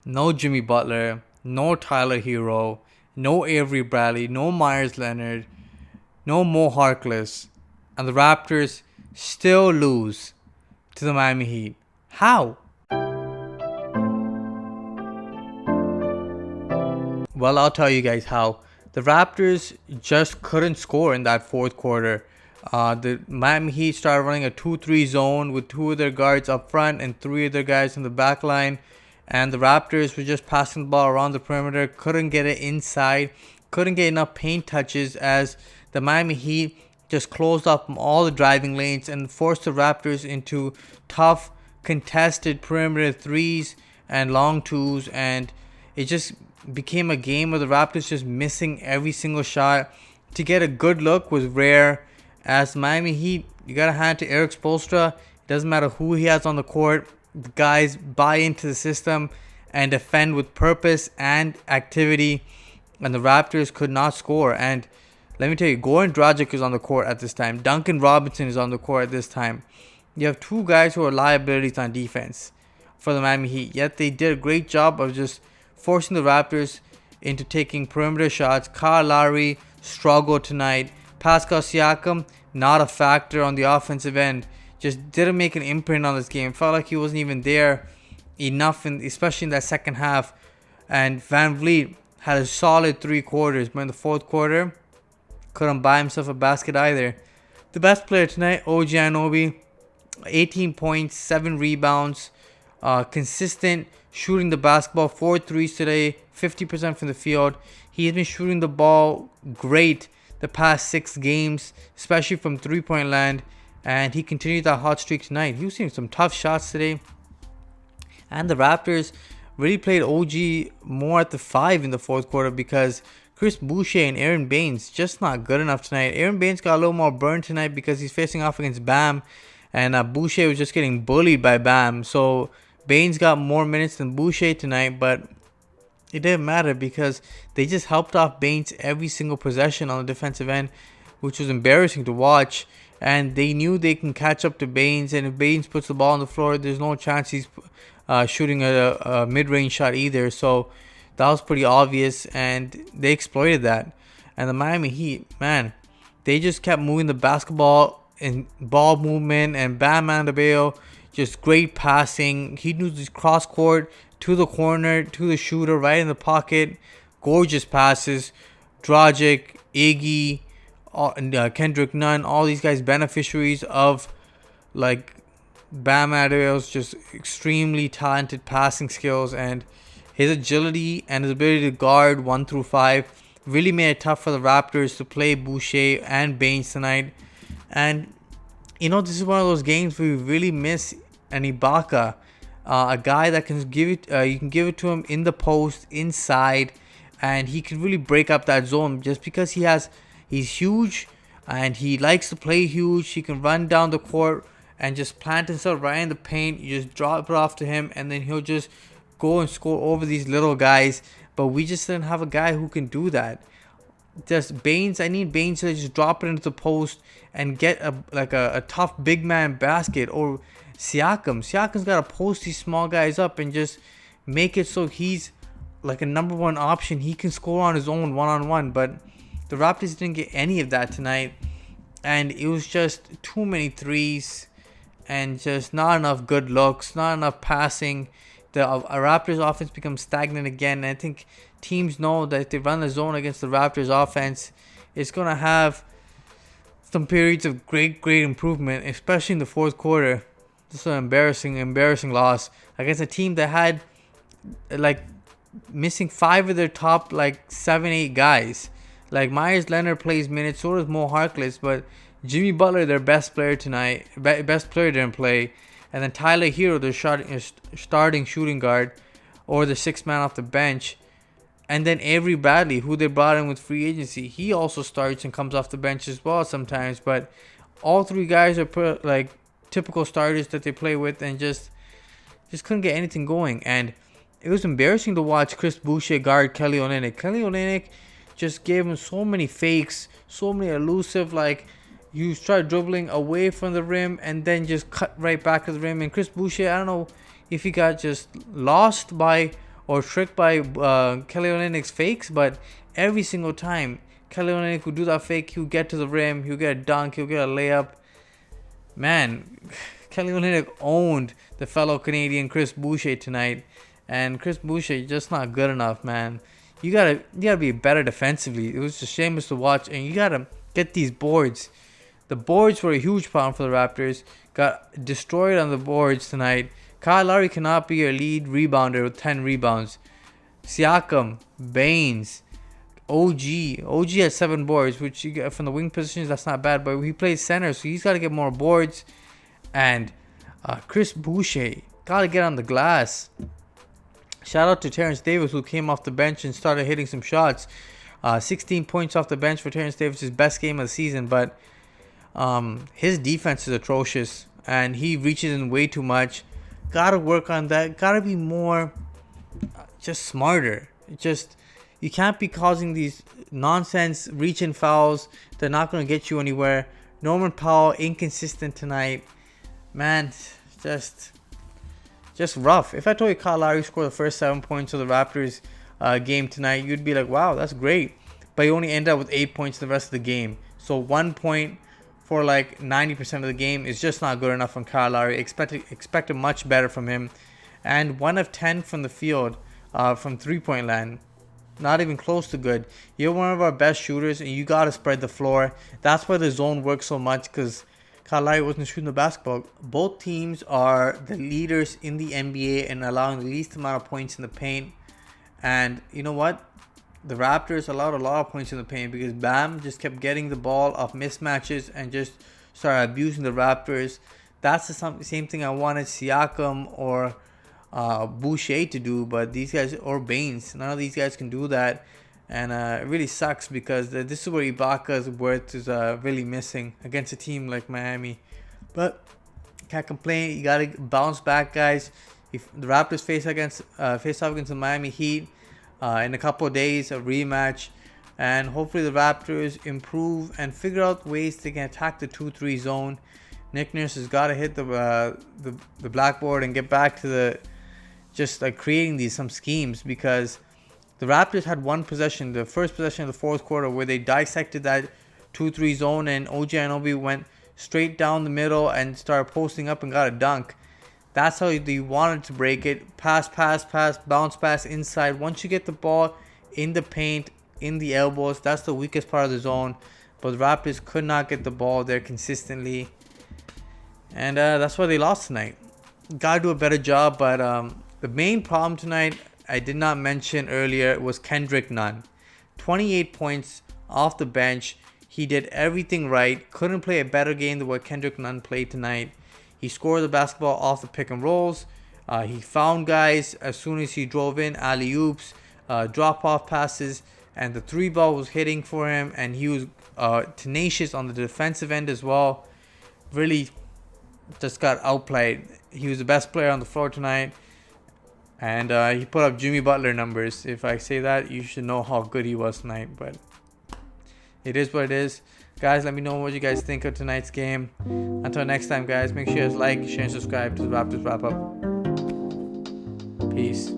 No Jimmy Butler, no Tyler Herro, no Avery Bradley, no Meyers Leonard, no Mo Harkless, and the Raptors still lose to the Miami Heat. How? Well, I'll tell you guys how. The Raptors just couldn't score in that fourth quarter. The Miami Heat started running a 2-3 zone with two of their guards up front and three of their guys in the back line. And the Raptors were just passing the ball around the perimeter, couldn't get it inside, couldn't get enough paint touches as the Miami Heat just closed up all the driving lanes and forced the Raptors into tough, contested perimeter threes and long twos. And it just became a game where the Raptors just missing every single shot. To get a good look was rare. As Miami Heat, you got to hand to Eric Spoelstra. It doesn't matter who he has on the court. The guys buy into the system and defend with purpose and activity. And the Raptors could not score. And let me tell you, Goran Dragic is on the court at this time. Duncan Robinson is on the court at this time. You have two guys who are liabilities on defense for the Miami Heat. Yet they did a great job of just forcing the Raptors into taking perimeter shots. Kyle Lowry struggled tonight. Pascal Siakam, not a factor on the offensive end. Just didn't make an imprint on this game. Felt like he wasn't even there enough, especially in that second half. And Van Vliet had a solid 3 quarters, but in the fourth quarter, couldn't buy himself a basket either. The best player tonight, OG Anunoby, 18 points, 7 rebounds, consistent shooting the basketball, 4 threes today, 50% from the field. He's been shooting the ball great the past 6 games, especially from three-point land, and he continued that hot streak tonight. He was seeing some tough shots today, and the Raptors really played OG more at the 5 in the fourth quarter because Chris Boucher and Aaron Baines just not good enough tonight. Aaron Baines got a little more burn tonight because he's facing off against Bam, and Boucher was just getting bullied by Bam. So Baines got more minutes than Boucher tonight, but it didn't matter because they just helped off Baines every single possession on the defensive end, which was embarrassing to watch. And they knew they can catch up to Baines, and if Baines puts the ball on the floor, there's no chance he's shooting a mid-range shot either. So that was pretty obvious, and they exploited that. And the Miami Heat, man, they just kept moving the basketball and ball movement, and Bam Adebayo, just great passing. He knew this cross court to the corner, to the shooter, right in the pocket. Gorgeous passes. Dragic, Iggy, Kendrick Nunn, all these guys beneficiaries of like Bam Adebayo's just extremely talented passing skills, and his agility and his ability to guard 1 through 5 really made it tough for the Raptors to play Boucher and Baines tonight. And this is one of those games where we really miss an Ibaka, a guy that can give it. You can give it to him in the post, inside, and he can really break up that zone just because he's huge and he likes to play huge. He can run down the court and just plant himself right in the paint. You just drop it off to him, and then he'll just go and score over these little guys. But we just didn't have a guy who can do that. Just Baines, I need Baines to just drop it into the post and get a tough big man basket. Or Siakam's got to post these small guys up and just make it so he's like a number 1 option. He can score on his own one-on-one. But the Raptors didn't get any of that tonight, and it was just too many threes and just not enough good looks, not enough passing. The Raptors offense becomes stagnant again, and I think teams know that if they run the zone against the Raptors offense, it's going to have some periods of great improvement, especially in the fourth quarter. Just an embarrassing loss against a team that had like missing 5 of their top 7-8 guys. Like Meyers Leonard plays minutes, so does Mo Harkless, but Jimmy Butler, their best player tonight, best player didn't play. And then Tyler Herro, their starting shooting guard, or the 6th man off the bench. And then Avery Bradley, who they brought in with free agency, he also starts and comes off the bench as well sometimes. But all 3 guys are typical starters that they play with, and just couldn't get anything going. And it was embarrassing to watch Chris Boucher guard Kelly Olynyk. Kelly Olynyk just gave him so many fakes, so many elusive, you start dribbling away from the rim and then just cut right back to the rim. And Chris Boucher, I don't know if he got just lost by or tricked by Kelly Olynyk's fakes, but every single time Kelly Olynyk would do that fake, he'll get to the rim, he'll get a dunk, he'll get a layup. Man, Kelly Olynyk owned the fellow Canadian Chris Boucher tonight, and Chris Boucher just not good enough, man. You gotta be better defensively. It was just shameless to watch, and you gotta get these boards. The boards were a huge problem for the Raptors. Got destroyed on the boards tonight. Kyle Lowry cannot be your lead rebounder with 10 rebounds. Siakam, Baines, OG has 7 boards, which you get from the wing positions. That's not bad, but he plays center, so he's got to get more boards. And Chris Boucher got to get on the glass. Shout out to Terrence Davis, who came off the bench and started hitting some shots. 16 points off the bench for Terrence Davis, his best game of the season. But his defense is atrocious, and he reaches in way too much. Got to work on that. Got to be more, just smarter. You can't be causing these nonsense reach-in fouls. They're not going to get you anywhere. Norman Powell, inconsistent tonight. Man, just rough. If I told you Kyle Lowry scored the first 7 points of the Raptors game tonight, you'd be like, wow, that's great. But he only ended up with 8 points the rest of the game. So 1 point for like 90% of the game is just not good enough from Kyle Lowry. Expected much better from him. And 1 of 10 from the field from three-point land. Not even close to good. You're one of our best shooters, and you got to spread the floor. That's why the zone works so much, because Kyle Lowry wasn't shooting the basketball. Both teams are the leaders in the NBA in allowing the least amount of points in the paint. And you know what? The Raptors allowed a lot of points in the paint because Bam just kept getting the ball off mismatches and just started abusing the Raptors. That's the same thing I wanted Siakam or Boucher to do, but these guys, or Baines, none of these guys can do that. And it really sucks because this is where Ibaka's worth is really missing against a team like Miami. But can't complain. You gotta bounce back, guys. If the Raptors face off against the Miami Heat in a couple of days, a rematch, and hopefully the Raptors improve and figure out ways they can attack the 2-3 zone. Nick Nurse has got to hit the blackboard and get back to just like creating some schemes, because the Raptors had one possession, the first possession of the fourth quarter, where they dissected that 2-3 zone, and OG Anunoby went straight down the middle and started posting up and got a dunk. That's how they wanted to break it. Pass, bounce pass inside. Once you get the ball in the paint, in the elbows, that's the weakest part of the zone. But the Raptors could not get the ball there consistently. And that's why they lost tonight. Gotta do a better job. But the main problem tonight, I did not mention earlier, was Kendrick Nunn. 28 points off the bench. He did everything right. Couldn't play a better game than what Kendrick Nunn played tonight. He scored the basketball off the pick and rolls. He found guys as soon as he drove in, alley-oops, drop-off passes, and the 3-ball was hitting for him, and he was tenacious on the defensive end as well. Really just got outplayed. He was the best player on the floor tonight, and he put up Jimmy Butler numbers. If I say that, you should know how good he was tonight, but it is what it is. Guys, let me know what you guys think of tonight's game. Until next time, guys, make sure you guys like, share, and subscribe to the Raptors Wrap Up. Peace.